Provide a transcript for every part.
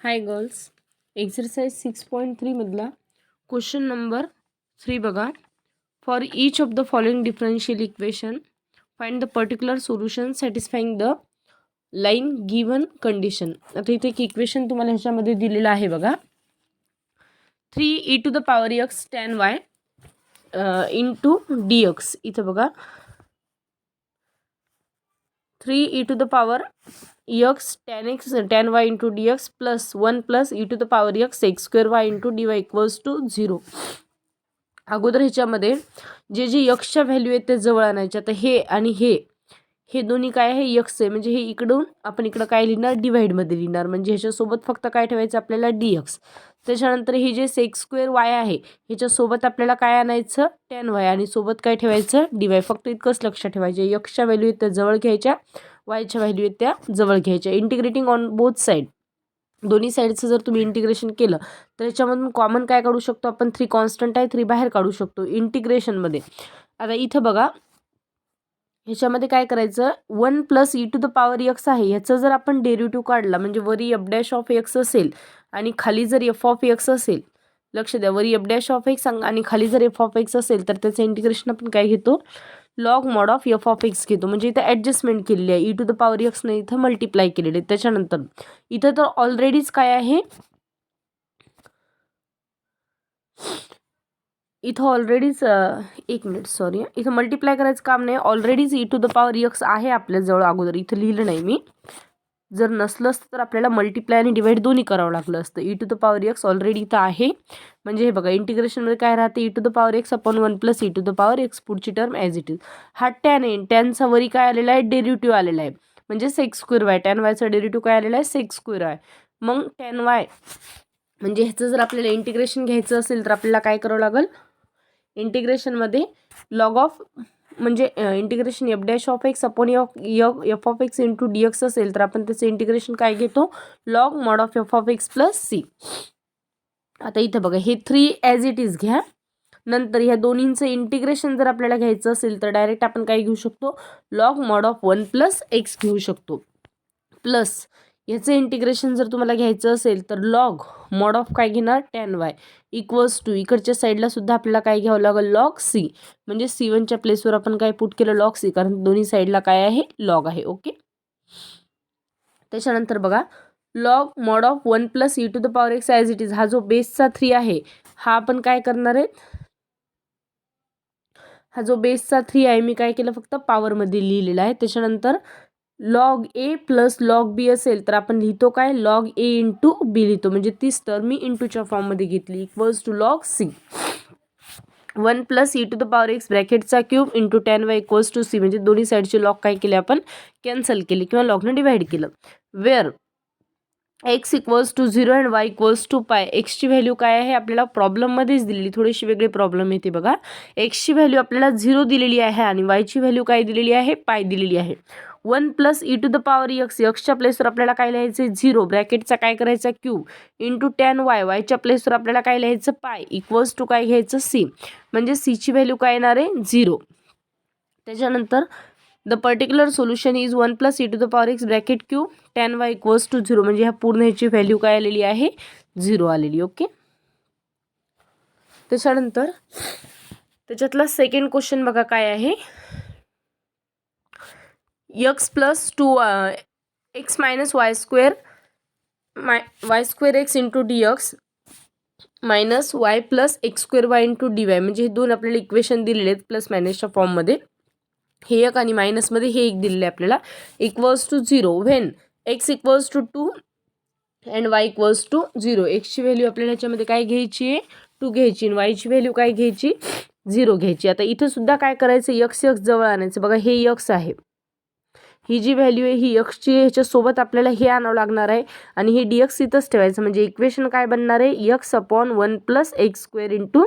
Hi girls, exercise 6.3 मधला question number 3 बघा. For each of the following differential equation find the particular solution satisfying the line given condition. आता इथे एक equation तुम्हाला ह्याच्यामध्ये दिलेलं आहे बघा. 3 e to the power x tan y into dx. इथं बघा 3 e to the power x tan y into dx plus 1 plus e to the power x square y into dy equals to 0. अगोदर ह्याच्यामध्ये जे जे यक्षच्या value आहेत ते जवळ आणायचे. आता हे आणि हे दोन्ही काय आहे, यक्स आहे, म्हणजे हे इकडून आपण इकडं काय लिहिणार, डिवाइडमध्ये लिहिणार, म्हणजे ह्याच्यासोबत फक्त काय ठेवायचं आपल्याला, dx. त्याच्यानंतर हे जे सेक्स स्क्वेअर वाय आहे ह्याच्यासोबत आपल्याला काय आणायचं, tan y, आणि सोबत काय ठेवायचं, dy. फक्त इतकंच लक्षात ठेवायचं, यक्षच्या व्हॅल्यू आहेत त्या जवळ घ्यायच्या, वायच्या व्हॅल्यू आहेत त्या जवळ घ्यायच्या. इंटिग्रेटिंग ऑन बोथ साईड, दोन्ही साईडचं जर तुम्ही इंटिग्रेशन केलं तर ह्याच्यामधून कॉमन काय काढू शकतो आपण, 3 कॉन्स्टंट आहे, 3 बाहेर काढू शकतो इंटिग्रेशनमध्ये. आता इथं बघा ह्याच्यामध्ये काय करायचं, 1 plus e to the power x आहे, ह्याचं जर आपण डेरिव्हेटिव्ह काढला, म्हणजे वरी एफ डॅश ऑफ एक्स असेल आणि खाली जर एफ ऑफ एक्स असेल, लक्ष द्या, वरी एफ डॅश ऑफ एक्स आणि खाली जर एफ ऑफ एक्स असेल तर त्याचं इंटिग्रेशन आपण काय घेतो, log mod of f of x घेतो. म्हणजे इथं ॲडजस्टमेंट केलेली आहे, ई टू द पॉवर एक्सने इथं मल्टिप्लाय केलेले. त्याच्यानंतर इथं तर ऑलरेडीच काय आहे, इथं ऑलरेडीच एक मिनिट सॉरी, इथं मल्टिप्लाय करायचं काम नाही, ऑलरेडीच e to the power x आहे आपल्याजवळ, अगोदर इथं लिहिलं नाही मी. जर नसलं असतं तर आपल्याला मल्टिप्लाय आणि डिवाइड दोन्ही करावं लागलं असतं. E to the power x already इथं आहे, म्हणजे हे बघा इंटिग्रेशनमध्ये काय राहते, e to the power x upon 1 plus e to the power x, पुढची टर्म ॲज इट इज. हा टॅन आहे, टॅनचा वरी काय आलेला आहे, डेरिव्हेटिव्ह आलेला आहे, म्हणजे सेक्स स्क्वेअर वाय. टॅन वायचा डेरिव्हेटिव्ह काय आलेला आहे, सेक्स स्क्वेअर वाय. मग टॅन वाय म्हणजे ह्याचं जर आपल्याला इंटिग्रेशन घ्यायचं असेल तर आपल्याला काय करावं लागेल, इंटिग्रेशनमध्ये लॉग ऑफ, म्हणजे integration f dash of x upon f of x into d x असेल तर आपण त्याचं इंटिग्रेशन काय घेतो, log mod of f of x plus c. आता इथं बघा हे 3 ॲज इट इज घ्या. नंतर ह्या दोन्हींचं इंटिग्रेशन जर आपल्याला घ्यायचं असेल तर डायरेक्ट आपण काय घेऊ शकतो, log mod of 1 plus x घेऊ शकतो. प्लस याचं इंटिग्रेशन जर तुम्हाला घ्यायचं असेल तर लॉग मॉड ऑफ काय घेणार, टॅन वाय इक्वल्स टू, इकडच्या साईडला सुद्धा आपल्याला काय घ्यावं लागेल, लॉग सी. म्हणजे C1च्या प्लेसवर आपण काय पुट केलं, लॉग सी, कारण दोन्ही साईडला काय आहे, लॉग आहे. ओके. त्याच्यानंतर बघा log mod of 1 plus e to the power x as it is, हा जो बेसचा 3 आहे हा आपण काय करणार आहे, हा जो बेसचा 3 आहे मी काय केलं, फक्त पॉवरमध्ये लिहिलेला आहे. त्याच्यानंतर लॉग ए प्लस लॉग बी असेल तर आपण लिहितो काय, लॉग ए इंटू बी लिहितो, म्हणजे तीच टर्म मी इंटूच्या फॉर्ममध्ये घेतली, equals to log c. 1 plus e to the power x ब्रॅकेटचा cube into tan y equals to c, म्हणजे दोन्ही साईडचे लॉग काय केले आपण, कॅन्सल केले किंवा लॉगने डिवाइड केलं. Where x equals to 0 and y equals to pi. एक्सची व्हॅल्यू काय आहे आपल्याला प्रॉब्लेममध्येच दिलेली, थोडीशी वेगळी प्रॉब्लेम येते बघा. एक्सची व्हॅल्यू आपल्याला 0 दिलेली आहे आणि वायची व्हॅल्यू काय दिलेली आहे, पाय दिलेली आहे. 1 plus e to the power x, एक्सच्या प्लेसवर आपल्याला काय लिहायचं, 0 ब्रॅकेटचा काय करायचा क्यूब इंटू टॅन वाय, वायच्या प्लेसवर आपल्याला काय लिहायचं, पाय इक्वल्स टू काय घ्यायचं, सी, म्हणजे सीची व्हॅल्यू काय येणार आहे, 0. त्याच्यानंतर the particular solution is 1 plus e to the power x bracket cube tan y equals to 0, म्हणजे ह्या पूर्ण ह्याची व्हॅल्यू काय आलेली आहे, 0 आलेली. ओके. त्याच्यानंतर त्याच्यातला सेकंड क्वेश्चन बघा काय आहे, x plus 2 x minus Y square x into d x minus Y plus x square Y into D Y, म्हणजे हे दोन आपल्याला इक्वेशन दिलेले आहेत प्लस मायनसच्या फॉर्ममध्ये. हे एक आणि मायनसमध्ये हे एक दिलेले आपल्याला, equals to 0 when x equals to 2 and y equals to 0. एक्सची व्हॅल्यू आपल्याला ह्याच्यामध्ये काय घ्यायची आहे, 2 घ्यायची, आणि वायची व्हॅल्यू काय घ्यायची, 0 घ्यायची. आता इथं सुद्धा काय करायचं, एक्स जवळ आणायचं. बघा हे एक्स आहे, ही जी व्हॅल्यू आहे ही एक्सची, ह्याच्यासोबत आपल्याला हे आणावं लागणार आहे आणि हे डी एक्स इथंच ठेवायचं, म्हणजे इक्वेशन काय बनणार आहे, x upon 1 plus x square into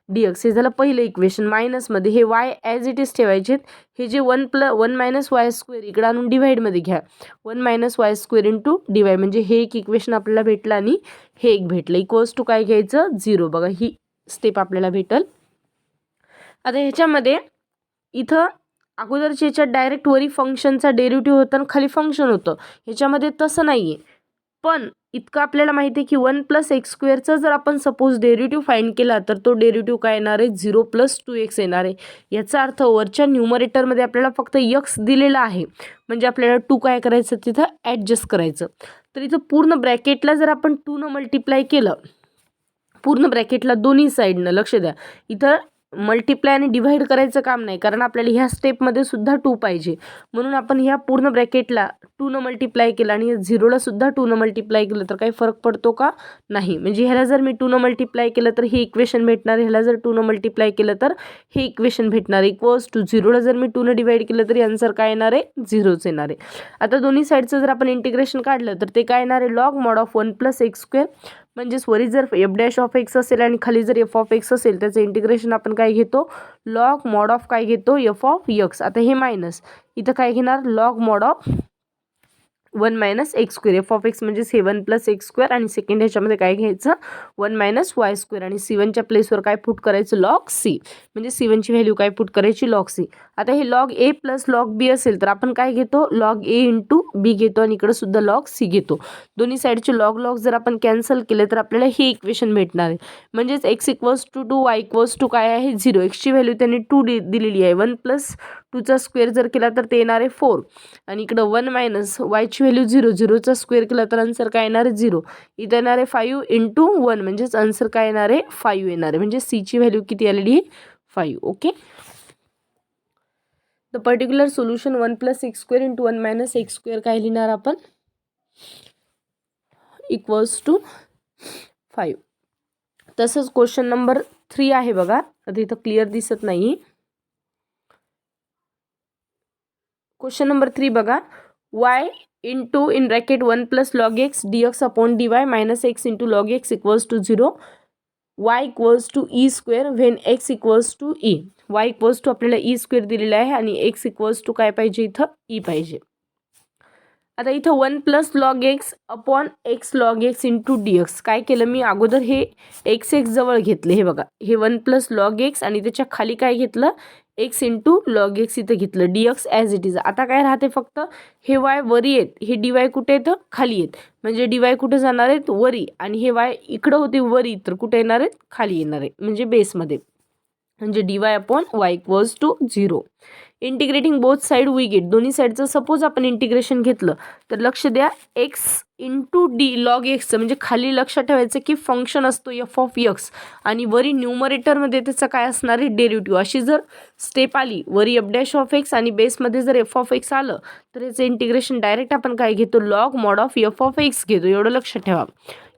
d x. हे झालं पहिलं इक्वेशन. मायनसमध्ये हे वाय ॲज इट इज ठेवायचे, हे जे 1 मायनस वाय स्क्वेअर इकडं आणून डिवाइडमध्ये घ्या, 1 minus Y square into D Y, म्हणजे हे एक इक्वेशन आपल्याला भेटलं आणि हे एक भेटलं, इक्वल्स टू काय घ्यायचं, 0. बघा ही स्टेप आपल्याला भेटल. आता ह्याच्यामध्ये इथं अगोदरच्या ह्याच्यात डायरेक्ट वरी फंक्शनचा डेरिव्हेटिव्ह होता आणि खाली फंक्शन होतं, ह्याच्यामध्ये तसं नाही आहे. पण इतकं आपल्याला माहिती आहे की 1 + x² जर आपण सपोज डेरिव्हेटिव्ह फाइंड केला तर तो डेरिव्हेटिव्ह काय येणार आहे 0 + 2x येणार आहे. याचा अर्थ वरच्या न्यूमरेटरमध्ये आपल्याला फक्त x दिलेला आहे, म्हणजे आपल्याला 2 काय करायचं तिथं ॲडजस्ट करायचं. तर इथं पूर्ण ब्रॅकेटला जर आपण 2 न मल्टिप्लाय केलं, पूर्ण ब्रॅकेटला दोन्ही साईडनं, लक्ष द्या इथं मल्टिप्लाय आणि डिवाइड करायचं काम नाही, कारण आपल्याला ह्या स्टेपमध्ये सुद्धा 2 पाहिजे. म्हणून आपण ह्या पूर्ण ब्रॅकेटला 2 न मल्टिप्लाय केलं आणि 0ला सुद्धा 2 न मल्टिप्लाय केलं तर काही फरक पडतो का? नाही. म्हणजे ह्याला जर मी 2 न मल्टिप्लाय केलं तर हे इक्वेशन भेटणार, ह्याला जर 2 न मल्टिप्लाय केलं तर हे इक्वेशन भेटणार. = 0ला जर मी 2 न डिवाइड केलं तरी आन्सर काय येणार आहे 0च येणार आहे. आता दोन्ही साईडचं जर आपण इंटिग्रेशन काढलं तर ते काय येणार आहे log mod of 1 + x², म्हणजेच वरी जर f' असेल आणि खाली जर f असेल त्याचं इंटिग्रेशन आपण काय घेतो log mod of काय घेतो f(x). आता हे मायनस इथं काय घेणार log mod of 1 - x². f(x) म्हणजे 7 + x² आणि सेकंड ह्याच्यामध्ये काय घ्यायचं 1 - y² आणि c1च्या प्लेसवर काय पुट करायचं log c, म्हणजे c1ची व्हॅल्यू काय पुट करायची log c. आता हे log a + log b असेल तर आपण काय घेतो log a × b घेतो आणि इकडे सुद्धा log c घेतो. दोन्ही साईडचे log जर आपण कॅन्सल केले तर आपल्याला हे इक्वेशन भेटणार आहे. म्हणजेच x = 2 y काय आहे 0. एक्सची व्हॅल्यू त्यांनी 2 दिलेली आहे. 1 + 2चा स्क्वेअर जर केला तर ते येणार आहे 4 आणि इकडं 1 - yची व्हॅल्यू 0, 0चा स्क्वेअर केला तर आन्सर काय येणार आहे 0. इथं येणार आहे 5 × 1 म्हणजेच आन्सर काय येणार आहे 5 येणार आहे. म्हणजे सीची व्हॅल्यू किती आलेली आहे 5. Okay. The particular solution 1 + x² × 1 - x² काय लिहिणार आपण = 5. तसंच क्वेश्चन नंबर 3 आहे बघा. आता इथं क्लिअर दिसत नाही. क्वेश्चन नंबर 3 बघा. y * in bracket 1 + log x dx upon dy minus x into log x = 0. y = e² when x = e. y = आपल्याला e² दिलेला आहे आणि x = काय पाहिजे इथं e पाहिजे. आता इथं 1 + log x upon x log x into dx काय केलं मी अगोदर हे x जवळ घेतले. हे बघा हे 1 + log x आणि त्याच्या खाली काय घेतलं x into log x इथं घेतलं dx ॲज इट इज. आता काय राहते फक्त हे y वरी आहेत, हे dy कुठे येतं खाली आहेत, म्हणजे dy कुठे जाणार आहेत वरी आणि हे y इकडं होते वरी तर कुठे येणार आहेत खाली येणार आहे म्हणजे बेसमध्ये. म्हणजे dy upon y = 0. Integrating both side we get. दोन्ही साईडचं सपोज आपण इंटिग्रेशन घेतलं तर लक्ष द्या x × d log x म्हणजे खाली लक्षात ठेवायचं की फंक्शन असतो f(x) आणि वरी न्यूमरेटरमध्ये त्याचं काय असणार आहे डेरिव्हेटिव्ह. अशी जर स्टेप आली वरी f' आणि बेसमध्ये जर f(x) आलं तर याचं इंटिग्रेशन डायरेक्ट आपण काय घेतो log mod of f(x) घेतो. एवढं लक्षात ठेवा.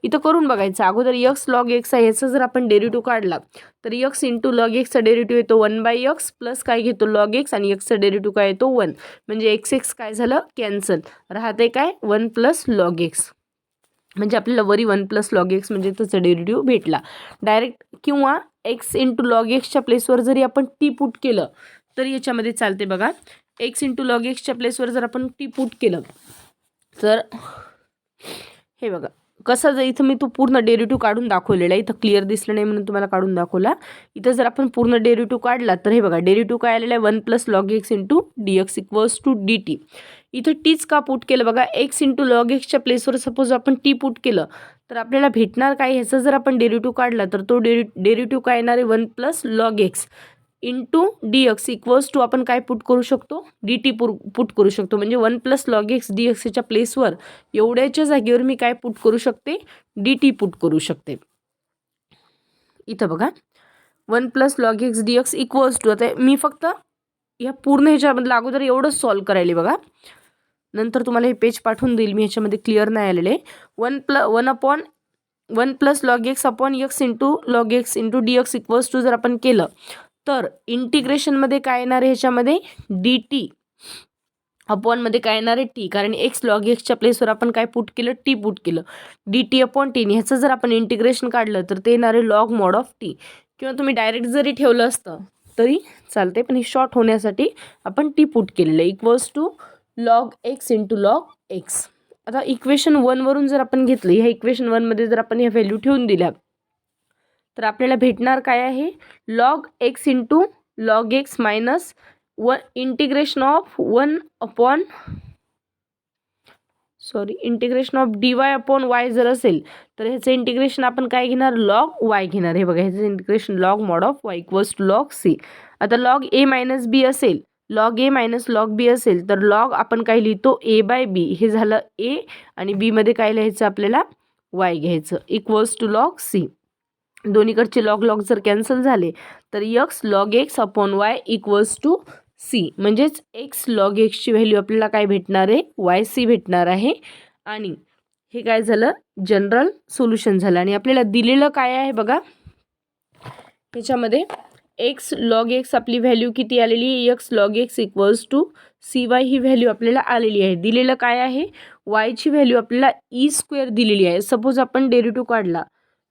इथं करून बघायचं अगोदर x log x आहे याचा जर आपण डेरिव्हेटिव्ह काढला तर x × log x चा डेरिव्हेटिव्ह येतो 1/x प्लस काय घेतो log x आणि x चा डेरिव्हेटिव्ह काय येतो 1. म्हणजे x काय झालं कॅन्सल, राहते काय 1 + log x. म्हणजे आपल्याला वरी 1 + log x म्हणजे त्याचा डेरिव्हेटिव्ह भेटला डायरेक्ट. किंवा x × log x च्या प्लेसवर जरी आपण t पुट केलं तर याच्यामध्ये चालते बघा. x × log x च्या प्लेसवर जर आपण t पुट केलं तर हे बघा कसं जर इथं मी तो पूर्ण डेरिव्हेटिव्ह काढून दाखवलेला आहे. इथं क्लिअर दिसलं नाही म्हणून तुम्हाला काढून दाखवला. इथं जर आपण पूर्ण डेरिव्हेटिव्ह काढला तर हे बघा डेरिव्हेटिव्ह काय आलेला आहे 1 + log x × dx = dt. इथं टीच का पुट केलं बघा x × log x च्या प्लेसवर सपोज आपण t पुट केलं तर आपल्याला भेटणार काय ह्याचं जर आपण डेरिव्हेटिव्ह काढला तर तो डेरिव्हेटिव्ह काय येणार आहे 1 + log x × dx = आपण काय पुट करू शकतो dt पुट करू शकतो. म्हणजे 1 + log x dx च्या प्लेसवर एवढ्याच्या जागेवर मी काय पुट करू शकते dt पुट करू शकते. इथं बघा 1 + log x dx = आता मी फक्त या पूर्ण ह्याच्यामधलं अगोदर एवढंच सॉल्व करायला बघा. नंतर तुम्हाला हे पेज पाठवून देईल मी, ह्याच्यामध्ये क्लिअर नाही आलेले. 1 + log x upon x × log x × dx = जर आपण केलं तर इंटिग्रेशनमध्ये काय येणार आहे ह्याच्यामध्ये dt अपॉन मध्ये काय येणार आहे t, कारण x log x च्या प्लेसवर आपण काय पुट केलं t पुट केलं dt अपॉन t. ह्याचं जर आपण इंटिग्रेशन काढलं तर ते येणार आहे log mod of t. किंवा तुम्ही डायरेक्ट जरी ठेवलं असतं तरी चालते, पण हे शॉर्ट होण्यासाठी आपण t पुट केलेलं आहे log x × log x. आता इक्वेशन 1 वरून जर आपण घेतलं ह्या इक्वेशन 1 मध्ये जर आपण ह्या व्हॅल्यू ठेवून दिल्या तर आपल्याला भेटणार काय आहे log x × log x - integration of 1 upon integration of dy upon Y जर असेल तर ह्याचं इंटिग्रेशन आपण काय घेणार, लॉग वाय घेणार. हे बघा, ह्याचं integration log mod of y equals to log c. आता लॉग ए मायनस बी असेल, log a minus log b असेल तर लॉग आपण काय लिहितो, ए बाय बी. हे झालं ए आणि बी मध्ये काय लिहायचं आपल्याला, वाय घ्यायचं इक्वल्स टू लॉग सी. दोन्हीकडचे लॉग लॉग जर कॅन्सल झाले तर x log x upon y equals to c. म्हणजेच एक्स लॉग एक्सची व्हॅल्यू आपल्याला काय भेटणार आहे, वाय सी भेटणार आहे. आणि हे काय झालं, जनरल सोल्युशन झालं. आणि आपल्याला दिलेलं काय आहे बघा, त्याच्यामध्ये एक्स लॉग एक्स आपली व्हॅल्यू किती आलेली आहे, x log x equals to c y ही व्हॅल्यू आपल्याला आलेली आहे. दिलेलं काय आहे, वायची व्हॅल्यू आपल्याला ई स्क्वेअर दिलेली आहे. सपोज आपण डेरिव्हेटिव्ह काढला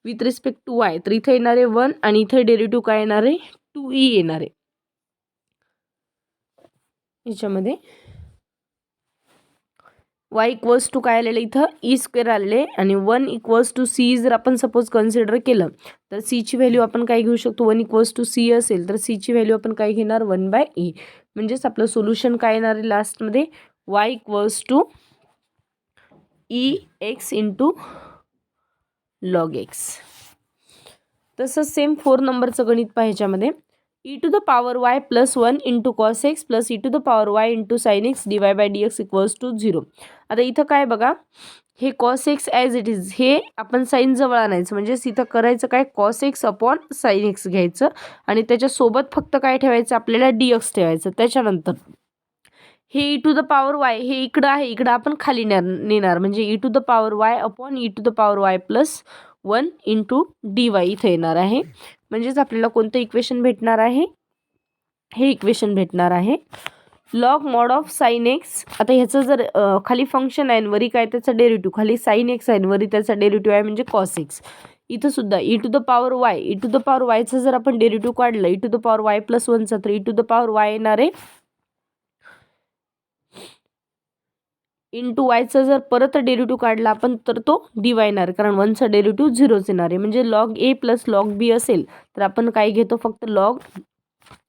विथ रिस्पेक्ट टू वाय तर इथे येणार आहे 1 आणि इथे डेरिव्हेटिव्ह काय येणार आहे, 2e येणार आहे. याच्यामध्ये वाय इक्वल्स टू काय आलेलं इथं ई स्क्वेअर आलेले आणि 1 इक्वल्स टू सी जर आपण सपोज कन्सिडर केलं तर सीची व्हॅल्यू आपण काय घेऊ शकतो, 1 इक्वल्स टू सी असेल तर सीची व्हॅल्यू आपण काय घेणार, 1/e. म्हणजेच आपलं सोल्युशन काय येणार आहे लास्टमध्ये, y equals to e x into log x. तसंच सेम 4 नंबरचं गणित पाहायच्यामध्ये e to the power y plus 1 into cos x plus e to the power y into sine x dy by dx equals to 0. आता इथं काय बघा, हे cos x as it is हे आपण साईन जवळ आणायचं. म्हणजेच इथं करायचं काय, cos x upon sine x घ्यायचं आणि त्याच्यासोबत फक्त काय ठेवायचं आपल्याला dx ठेवायचं. त्याच्यानंतर हे e to the power y हे इकडं आहे, इकडं आपण खाली नेणार. म्हणजे e to the power y upon e to the power y plus 1 into dy इथे येणार आहे. म्हणजेच आपल्याला कोणतं इक्वेशन भेटणार आहे, हे इक्वेशन भेटणार आहे log mod of sine x. आता ह्याचं जर खाली फंक्शन आहे वरी काय त्याचा डेरिव्हेटिव्ह, खाली साइन एक्स आहे वरी त्याचा डेरिव्हेटिव्ह आहे म्हणजे कॉस एक्स. इथं सुद्धा e to the power y, e to the power वायचं जर आपण डेरिव्हेटिव्ह काढलं e to the power y plus 1चा तर e to the power y येणार आहे इंटू वायचा जर परत डेरिव्हेटिव्ह काढला आपण तर तो dy येणार, कारण 1चा डेरिव्हेटिव्ह 0च येणार आहे. म्हणजे लॉग ए प्लस लॉग बी असेल तर आपण काय घेतो, फक्त लॉग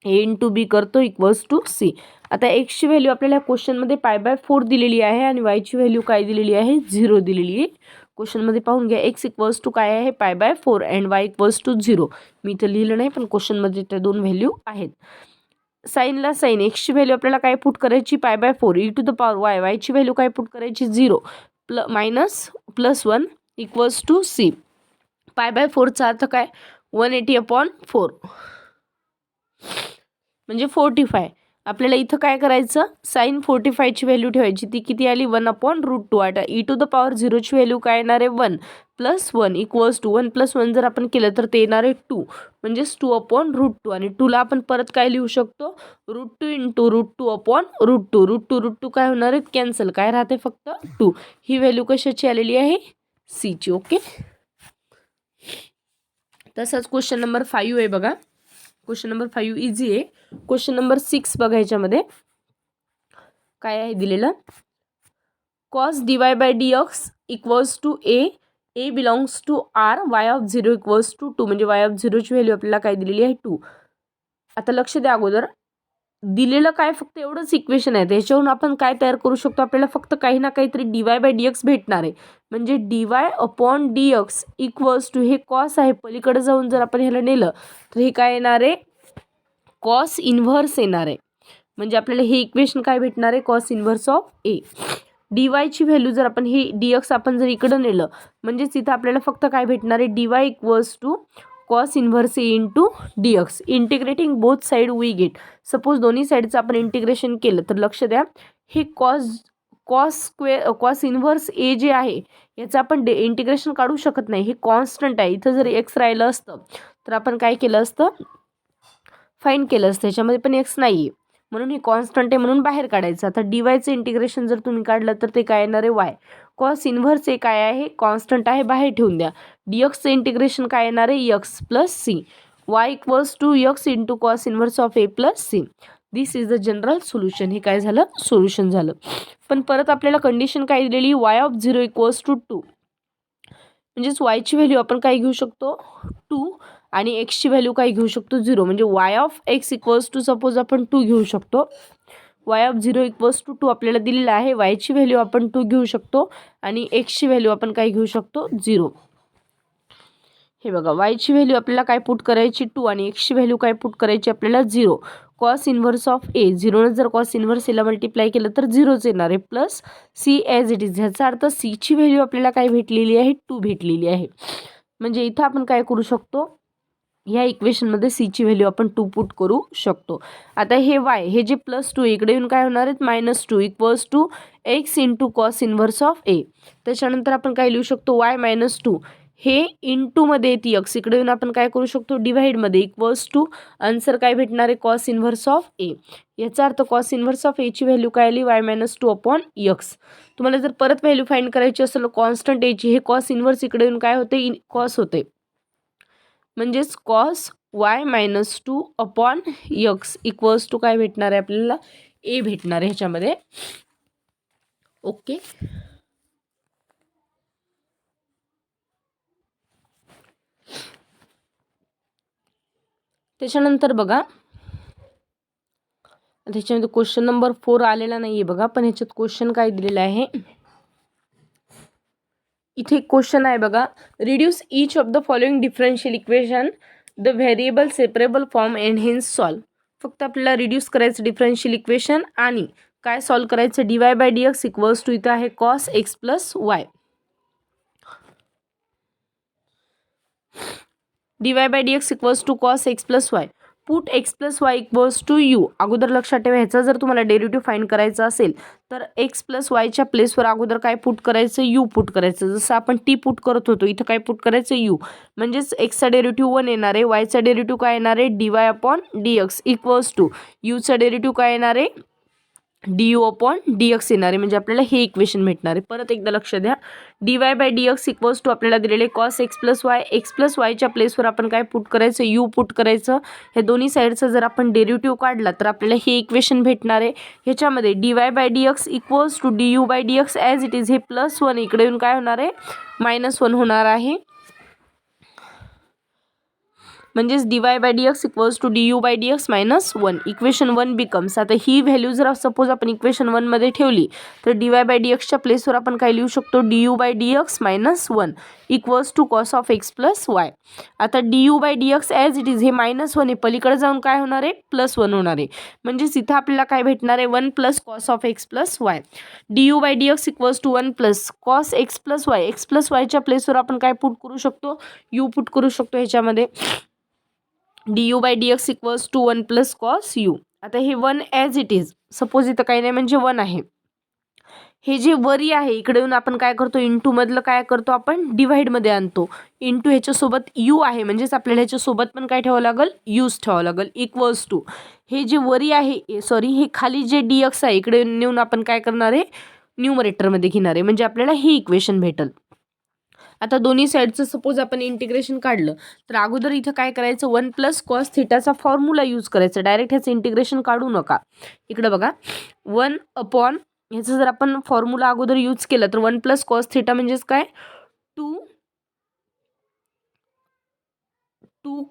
ए इंटू बी करतो इक्वल्स टू सी. आता एक्सची व्हॅल्यू आपल्याला क्वेश्चनमध्ये π/4 दिलेली आहे आणि वायची व्हॅल्यू काय दिलेली आहे, 0 दिलेली आहे. क्वेश्चनमध्ये पाहून घ्या, एक्स इक्वल्स टू काय आहे, π/4 अँड वाय इक्वल्स टू 0. मी इथं लिहिलं नाही पण क्वेश्चनमध्ये त्या दोन व्हॅल्यू आहेत. साईनला साईन एक्सची व्हॅल्यू आपल्याला काय पुट करायची, π/4 e to the power y, वायची व्हॅल्यू काय पुट करायची 0 प्लस 1 इक्वल्स टू सी. π/4चा अर्थ काय, 180/4 म्हणजे 45. आपल्याला इथं काय करायचं, साइन 45ची व्हॅल्यू ठेवायची, ती किती आली 1/√2. आता ई टू द पॉवर 0ची व्हॅल्यू काय येणार आहे 1 प्लस 1 इक्वल्स टू 1 प्लस 1 जर आपण केलं तर ते येणार आहे 2 म्हणजेच 2/√2. आणि 2ला आपण परत काय लिहू शकतो, √2 इंटू √2/√2. √2 काय होणार आहेत कॅन्सल, काय राहते फक्त 2. ही व्हॅल्यू कशाची आलेली आहे, सीची. ओके, तसंच क्वेश्चन नंबर 5 आहे बघा. क्वेश्चन नंबर 5 इझी आहे. क्वेश्चन नंबर 6 बघा, याच्यामध्ये काय आहे दिलेलं, cos dy by dx equals to a belongs to R, y of 0 equals to 2. म्हणजे वाय ऑफ 0ची व्हॅल्यू आपल्याला काय दिलेली आहे 2. आता लक्ष द्या, अगोदर दिलेलं काय फक्त एवढंच इक्वेशन आहे, त्याच्यावरून आपण काय तयार करू शकतो, आपल्याला फक्त काही ना काहीतरी dy बाय dx भेटणार आहे. म्हणजे dy upon dx equals to, हे कॉस आहे पलीकडे जाऊन जर आपण ह्याला नेलं तर हे काय येणार आहे, कॉस इन्व्हर्स येणार आहे. म्हणजे आपल्याला हे इक्वेशन काय भेटणार आहे, cos inverse of A. D value जर आपण हे dx आपण जर इकडं नेलं म्हणजेच इथं आपल्याला फक्त काय भेटणार आहे, dy equals to cos inverse a into dx. Integrating both side we get. Suppose दोन्ही साईडचं आपण इंटिग्रेशन केलं तर लक्ष द्या, हे कॉस इन्व्हर्स ए जे आहे याचं आपण इंटिग्रेशन काढू शकत नाही, हे कॉन्स्टंट आहे. इथं जर एक्स राहिलं असतं तर आपण काय केलं असतं, फाईंड केलं असतं, त्याच्यामध्ये पण एक्स नाही आहे म्हणून हे कॉन्स्टंट आहे म्हणून बाहेर काढायचं. आता डीवायचं इंटिग्रेशन जर तुम्ही काढलं तर ते काय येणार आहे, वाय. कॉस इन्व्हर्स ए काय आहे, कॉन्स्टंट आहे, बाहेर ठेवून द्या. डीएक्सचं इंटिग्रेशन काय येणार आहे, x plus c. Y equals to x into cos inverse of a plus c. This is the general solution. हे काय झालं, सोल्युशन झालं. पण परत आपल्याला कंडिशन काय दिलेली, वाय ऑफ 0 इक्वल्स टू 2. म्हणजेच वायची व्हॅल्यू आपण काय घेऊ शकतो 2 आणि एक्सची व्हॅल्यू काय घेऊ शकतो 0. म्हणजे y of x equals to suppose आपण 2 घेऊ शकतो. वाय ऑफ 0 इक्वल्स टू 2 आपल्याला दिलेलं आहे. वायची व्हॅल्यू आपण 2 घेऊ शकतो आणि एक्सची व्हॅल्यू आपण काय घेऊ शकतो 0. हे बघा, वायची व्हॅल्यू आपल्याला काय पुट करायची 2 आणि एक्सची व्हॅल्यू काय पुट करायची आपल्याला 0. कॉस इन्व्हर्स ऑफ ए, 0 जर कॉस इन्व्हर्स एला मल्टिप्लाय केलं तर 0च येणार आहे, plus c as it is. ह्याचा अर्थ सीची व्हॅल्यू आपल्याला काय भेटलेली आहे 2 भेटलेली आहे. म्हणजे इथं आपण काय करू शकतो, ह्या इक्वेशनमध्ये सीची व्हॅल्यू आपण 2 पुट करू शकतो. आता हे वाय, हे जे +2 इकडे येऊन काय होणार आहेत -2 equals to x into cos inverse of a. त्याच्यानंतर आपण काय लिहू शकतो, वाय -2 हे इंटूमध्ये येते एक्स, इकडे येऊन आपण काय करू शकतो डिवाइडमध्ये, इक्वल्स टू आन्सर काय भेटणार आहे कॉस इन्व्हर्स ऑफ ए. याचा अर्थ कॉस इन्व्हर्स ऑफ एची व्हॅल्यू काय आली वाय -2 अपॉन एक्स. तुम्हाला जर परत व्हॅल्यू फाइंड करायची असेल कॉन्स्टंट एची, हे कॉस इन्व्हर्स इकडे येऊन काय होते कॉस होते, म्हणजेच cos y -2 upon x equals to काय भेटणार आहे आपल्याला ए भेटणार आहे ह्याच्यामध्ये. ओके, त्याच्यानंतर बघा, त्याच्यामध्ये क्वेश्चन नंबर 4 आलेला नाही आहे बघा, पण ह्याच्यात क्वेश्चन काय दिलेलं आहे, इथे क्वेश्चन आहे बघा, reduce each of the following differential equation the variable separable form and hence solve. फक्त आपल्याला रिड्यूस करायचं डिफरन्शियल इक्वेशन आणि काय सॉल्व करायचं, dy by dx equals to इथं आहे cos x plus y. dy by dx equals to cos x plus y. Put x plus y equals to u. अगोदर लक्षात ठेवा, ह्याचा जर तुम्हाला डेरिव्हेटिव्ह फाइंड करायचा असेल तर एक्स प्लस वायच्या प्लेसवर अगोदर काय पुट करायचं, यू पुट करायचं. जसं आपण टी पुट करत होतो, इथं काय पुट करायचं यू. म्हणजेच एक्सचा डेरिव्हेटिव्ह 1 येणार आहे, वायचा डेरिव्हेटिव्ह काय येणार आहे dy upon dx equals to यूचा डेरिव्हेटिव्ह काय येणार आहे du अपॉन dx येणार आहे. म्हणजे आपल्याला हे इक्वेशन भेटणार आहे. परत एकदा लक्ष द्या, dy by dx equals to आपल्याला दिलेले cos x plus y. X plus वायच्या प्लेसवर आपण काय पुट करायचं, यू पुट करायचं. हे दोन्ही साईडचं जर आपण डेरिव्हेटिव्ह काढला तर आपल्याला हे इक्वेशन भेटणार आहे. ह्याच्यामध्ये dy by dx equals to du by dx as it is. हे +1 इकडे येऊन काय होणार आहे -1 होणार आहे. म्हणजेच dy by dx equals to du by dx -1. Equation 1 becomes, आता ही व्हॅल्यू जर सपोज आपण इक्वेशन 1 मध्ये ठेवली तर dy बाय dxच्या प्लेसवर आपण काय लिहू शकतो du by dx -1 equals to cos of x plus y. आता du by dx as it is, हे -1 आहे, पलीकडे जाऊन काय होणार आहे +1 होणार आहे. म्हणजेच इथं आपल्याला काय भेटणार आहे 1 plus cos of x plus y. du by dx equals to 1 plus cos x plus y. X plus वायच्या प्लेसवर आपण काय पुट करू शकतो, यू पुट करू शकतो ह्याच्यामध्ये. du by dx equals to 1 plus cos u. आता हे 1 ॲज इट इज, सपोज इथं काही नाही म्हणजे 1 आहे. हे जे वरी आहे इकडे येऊन आपण काय करतो, इंटू मधलं काय करतो आपण डिवाइडमध्ये आणतो. इंटू ह्याच्यासोबत यू आहे, म्हणजेच आपल्याला ह्याच्यासोबत पण काय ठेवावं लागेल यूज ठेवावं लागेल. इक्वल्स टू हे जे वरी आहे सॉरी हे खाली जे dx आहे इकडे नेऊन आपण काय करणार आहे न्यूमरेटरमध्ये घेणार आहे. म्हणजे आपल्याला हे इक्वेशन भेटेल. आता दोन्ही साईडचं सपोज आपण इंटिग्रेशन काढलं तर अगोदर इथं काय करायचं 1 प्लस कॉस थिटाचा फॉर्म्युला यूज करायचा. डायरेक्ट ह्याचं इंटिग्रेशन काढू नका. इकडं बघा 1 अपॉन ह्याचं जर आपण फॉर्म्युला अगोदर यूज केलं तर 1 प्लस कॉस थिटा म्हणजेच काय 2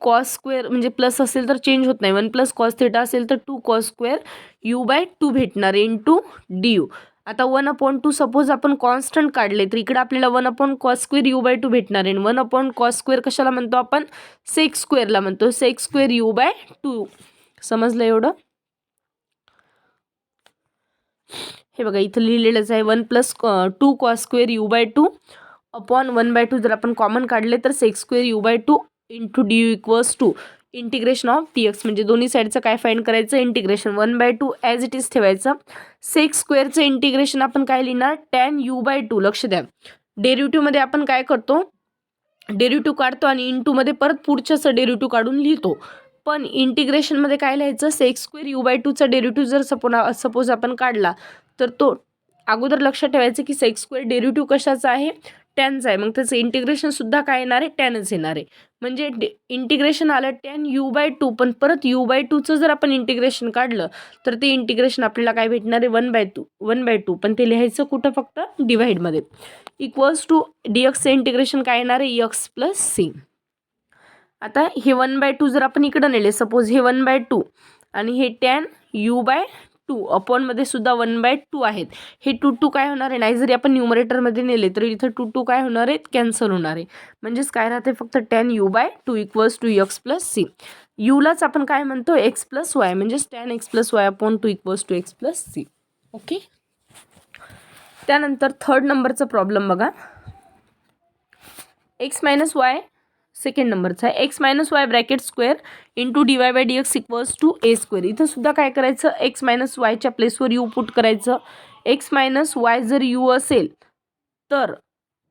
कॉस स्क्वेअर, म्हणजे प्लस असेल तर चेंज होत नाही. 1 प्लस कॉस थिटा असेल तर 2 कॉस स्क्वेअर यू बाय 2 भेटणार इंटू du. आता 1/2 सपोज आपण कॉन्स्टंट काढले तर इकडे आपल्याला 1 कॉस स्क्वेअर यू बाय 2 भेटणार आहे. 1 कॉस स्क्वेअर कशाला म्हणतो आपण सेक स्क्वेअरला म्हणतो, सेक स्क्वेअर यू बाय 2. समजलं एवढं. हे बघा इथं लिहिलेलंच आहे 1 plus 2 cos square u by 2 upon 1/2 जर आपण कॉमन काढले तर sec square u by 2 into du equals to integration of dx. म्हणजे दोन्ही साईडचं काय फाइंड करायचं इंटिग्रेशन 1/2 ॲज इट इज ठेवायचं. सेक स्क्वेअरचं इंटिग्रेशन आपण काय लिहिणार tan u बाय 2. लक्ष द्या, डेरिव्हेटिव्हमध्ये आपण काय करतो डेरिव्हेटिव्ह काढतो आणि इंटूमध्ये परत पुढच्याचं डेरिव्हेटिव्ह काढून लिहितो. पण इंटिग्रेशनमध्ये काय लिहायचं सेक स्क्वेअर यू बाय 2चा डेरिव्हेटिव्ह जर सपोज आपण काढला तर तो अगोदर लक्षात ठेवायचं की सेक स्क्वेअर डेरिव्हेटिव्ह कशाचा आहे टॅनचा आहे. मग त्याचं इंटिग्रेशन सुद्धा काय येणार आहे टॅनच येणार आहे. म्हणजे इंटिग्रेशन आलं tan u बाय 2, पण परत u बाय 2चं जर आपण इंटिग्रेशन काढलं तर ते इंटिग्रेशन आपल्याला काय भेटणार आहे 1/2, पण ते लिहायचं कुठं फक्त डिवाइडमध्ये. इक्वल्स टू dxचं इंटिग्रेशन काय येणार आहे x प्लस सी. आता हे 1/2 जर आपण इकडं नेले सपोज हे 1/2 आणि हे tan u बाय 2 अपॉनमध्ये सुद्धा 1/2 आहेत. हे 2 काय होणार आहे, नाही जरी आपण न्यूमरेटरमध्ये नेले तरी इथं 2 काय होणार आहेत, कॅन्सल होणार आहे. म्हणजेच काय राहते, फक्त tan u/2 = x + c. यूलाच आपण काय म्हणतो, x + y, म्हणजेच tan x + y/2 = x + c. Okay. त्यानंतर थर्ड नंबरचा प्रॉब्लेम बघा. x - y सेकंड नंबरचा आहे. x - y bracket square into dy/dx = a². इथं सुद्धा काय करायचं, x - yच्या प्लेसवर u पुट करायचं. x - y जर u असेल तर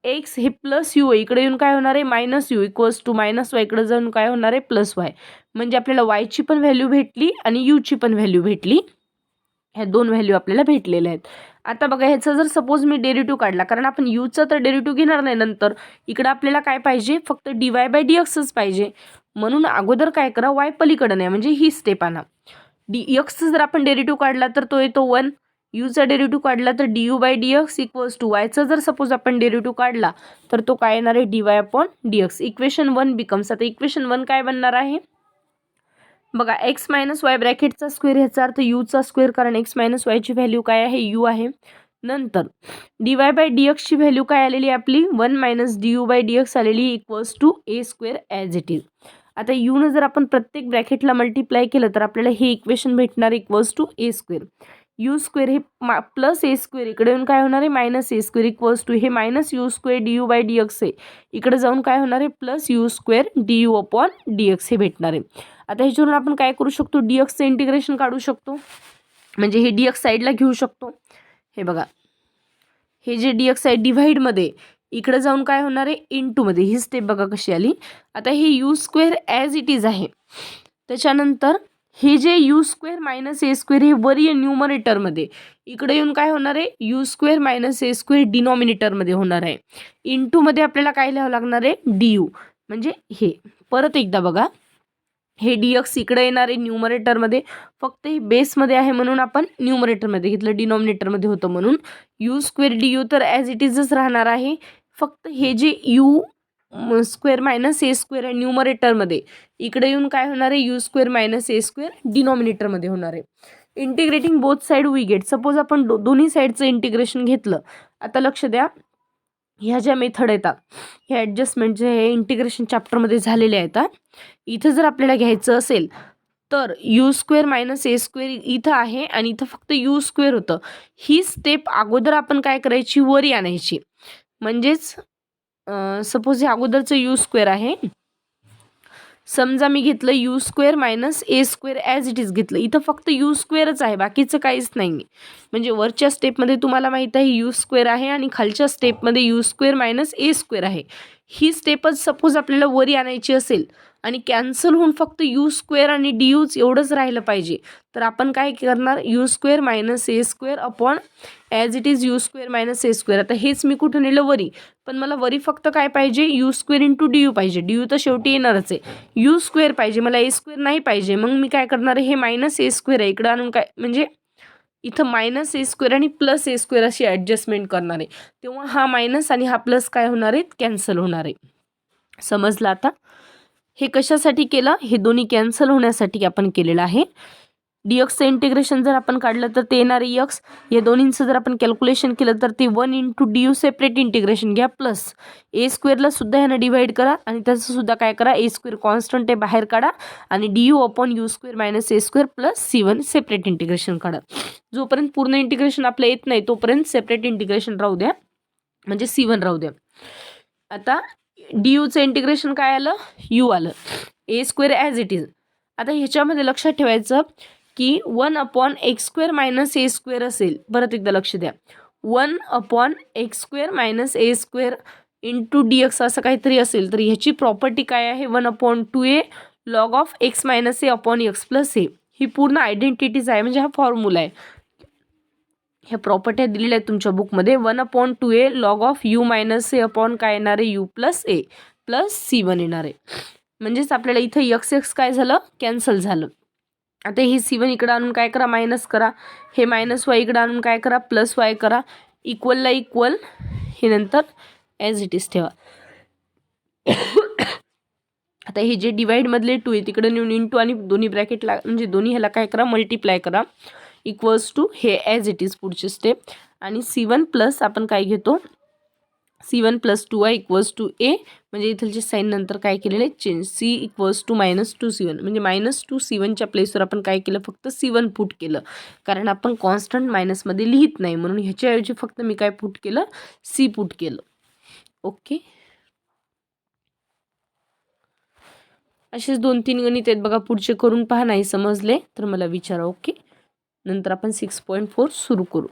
x हे प्लस यू आहे, इकडे येऊन काय होणार आहे, -u = -y, इकडे जाऊन काय होणार आहे, +y. म्हणजे आपल्याला y ची पण व्हॅल्यू भेटली आणि u ची पण व्हॅल्यू भेटली. ह्या दोन व्हॅल्यू आपल्याला भेटलेल्या आहेत. आता बघा, ह्याचा जर सपोज मी डेरिव्हेटिव्ह काढला, कारण आपण यूचा तर डेरिव्हेटिव्ह घेणार नाही नंतर, इकडं आपल्याला काय पाहिजे, फक्त dy/dxच पाहिजे. म्हणून अगोदर काय करा, y पलीकडे नाही, म्हणजे ही स्टेप आणा. x जर आपण डेरिव्हेटिव्ह काढला तर तो येतो 1, यूचा डेरिव्हेटिव्ह काढला तर du/dx = yचा जर सपोज आपण डेरिव्हेटिव्ह काढला तर तो काय येणार आहे, dy/dx. इक्वेशन 1 बिकम्स, आता इक्वेशन 1 काय बनणार आहे बघा, x - y ब्रॅकेटचा स्क्वेअर, ह्याचा अर्थ यूचा स्क्वेअर, कारण x - y ची व्हॅल्यू काय आहे, u आहे. नंतर dy/dx ची व्हॅल्यू काय आलेली आपली, 1 - du/dx आलेली = a² ॲज इट इज. आता यूनं जर आपण प्रत्येक ब्रॅकेटला मल्टिप्लाय केलं तर आपल्याला हे इक्वेशन भेटणार =a². u² हे प्लस a², इकडे येऊन काय होणार आहे, -a², हे -u² du/dx आहे, इकडे जाऊन काय होणार आहे, +u² du/dx हे भेटणार आहे. आता ह्याच्यावरून आपण काय करू शकतो, dxचं इंटिग्रेशन काढू शकतो, म्हणजे हे dx साईडला घेऊ शकतो. हे बघा, हे जे dx आहे डिव्हाइडमध्ये, इकडे जाऊन काय होणार आहे, इंटूमध्ये. ही स्टेप बघा कशी आली. आता हे u² ॲज इट इज आहे. त्याच्यानंतर हे जे u² - a² हे वरील न्यूमरेटरमध्ये, इकडे येऊन काय होणार आहे, u² - a² डिनॉमिनेटरमध्ये होणार आहे. इंटूमध्ये आपल्याला काय लिहावं लागणार आहे, du. म्हणजे हे परत एकदा बघा, हे dx इकडे येणार आहे न्यूमरेटरमध्ये, फक्त हे बेसमध्ये आहे म्हणून आपण न्यूमरेटरमध्ये घेतलं, डिनॉमिनेटरमध्ये होतं म्हणून. u² du तर ॲज इट इजच राहणार आहे. फक्त हे जे u² - a² आहे न्यूमरेटरमध्ये, इकडे येऊन काय होणार आहे, u² - a² डिनॉमिनेटरमध्ये होणार आहे. Integrating both side we get, suppose आपण दोन्ही साईडचं इंटिग्रेशन घेतलं. आता लक्ष द्या, ह्या ज्या मेथड येतात, हे ॲडजस्टमेंटचे हे इंटिग्रेशन चॅप्टरमध्ये झालेले आहेत. इथं जर आपल्याला घ्यायचं असेल तर u² - a² इथं आहे आणि इथं फक्त u² होतं. ही स्टेप अगोदर आपण काय करायची, वरी आणायची. म्हणजेच सपोज हे अगोदरचं u² आहे, समजा मी घेतलं u² - a² as it is घेतलं, इथं फक्त u²च आहे, बाकीचं काहीच नाही. म्हणजे वरच्या स्टेपमध्ये तुम्हाला माहीत आहे u² आहे आणि खालच्या स्टेपमध्ये u² - a² आहे. ही स्टेपच सपोज आपल्याला वरी आणायची असेल आणि कॅन्सल होऊन फक्त u² आणि duच एवढंच राहिलं पाहिजे, तर आपण काय करणार, u² - a² upon as it is u² - a². आता हेच मी कुठं नेलं, वरी, पण मला वरी फक्त काय पाहिजे, u² × du पाहिजे. du तर शेवटी येणारच आहे. u² पाहिजे मला, a² नाही पाहिजे. मग मी काय करणार आहे, हे -a² आहे, इकडं आणून काय, म्हणजे इथं -a² आणि +a² अशी ॲडजस्टमेंट करणार आहे. तेव्हा हा मायनस आणि हा प्लस काय होणार आहेत, कॅन्सल होणार आहे. समजलं आता. हे कशासाठी केलं, हे दोन्ही कॅन्सल होण्यासाठी आपण केलेलं आहे. dxचं इंटिग्रेशन जर आपण काढलं तर ते येणार आहे x, या दोन्हींचं जर आपण कॅल्क्युलेशन केलं तर ते 1 × du सेपरेट इंटिग्रेशन घ्या, प्लस a² सुद्धा ह्यानं डिवाइड करा आणि त्याचं सुद्धा काय करा, a² कॉन्स्टंट आहे बाहेर काढा आणि du upon u² - a² plus c1 separate integration काढा. जोपर्यंत पूर्ण इंटिग्रेशन आपलं येत नाही तोपर्यंत सेपरेट इंटिग्रेशन राहू द्या, म्हणजे c1 राहू द्या. आता duचं इंटिग्रेशन काय आलं, u आलं, a² ॲज इट इज. आता ह्याच्यामध्ये लक्षात ठेवायचं की 1/x² - a² असेल. परत एकदा लक्ष द्या, 1/x² - a² इंटू dx असं काहीतरी असेल तर ह्याची प्रॉपर्टी काय आहे, 1/2a log of x - a upon x + a. ही पूर्ण आयडेंटिटीज आहे, म्हणजे हा फॉर्म्युला आहे. ह्या प्रॉपर्ट्या दिलेल्या आहेत तुमच्या बुकमध्ये. 1/2a log of u - a upon काय येणार आहे, u + a प्लस c1 येणार आहे. म्हणजेच आपल्याला इथं x काय झालं, कॅन्सल झालं. आता हे c1 इकडं आणून काय करा, मायनस करा. हे -y इकडं आणून काय करा, +y करा. इक्वलला इक्वल, हे नंतर ॲज इट इज ठेवा. आता हे जे डिवाइडमधले 2 आहे तिकडे नेऊन इंटू आणि दोन्ही ब्रॅकेटला, म्हणजे दोन्ही ह्याला काय करा, मल्टिप्लाय करा. इक्वल्स टू हे ॲज इट इज पुढचे स्टेप. आणि C1 प्लस आपण काय घेतो, C1 plus 2i equals to ए, म्हणजे इथलचे साईन नंतर काय केलेले change, C equals to -2C1, म्हणजे -2C1च्या प्लेसवर आपण काय केलं, फक्त C1 पुट केलं, कारण आपण कॉन्स्टंट मायनसमध्ये लिहित नाही म्हणून ह्याच्याऐवजी फक्त मी काय पुट केलं, C पुट केलं. ओके, असेच 2-3 गणित आहेत बघा, पुढचे करून पहा, नाही समजले तर मला विचारा. ओके, नंतर आपण 6.4 सुरू करू.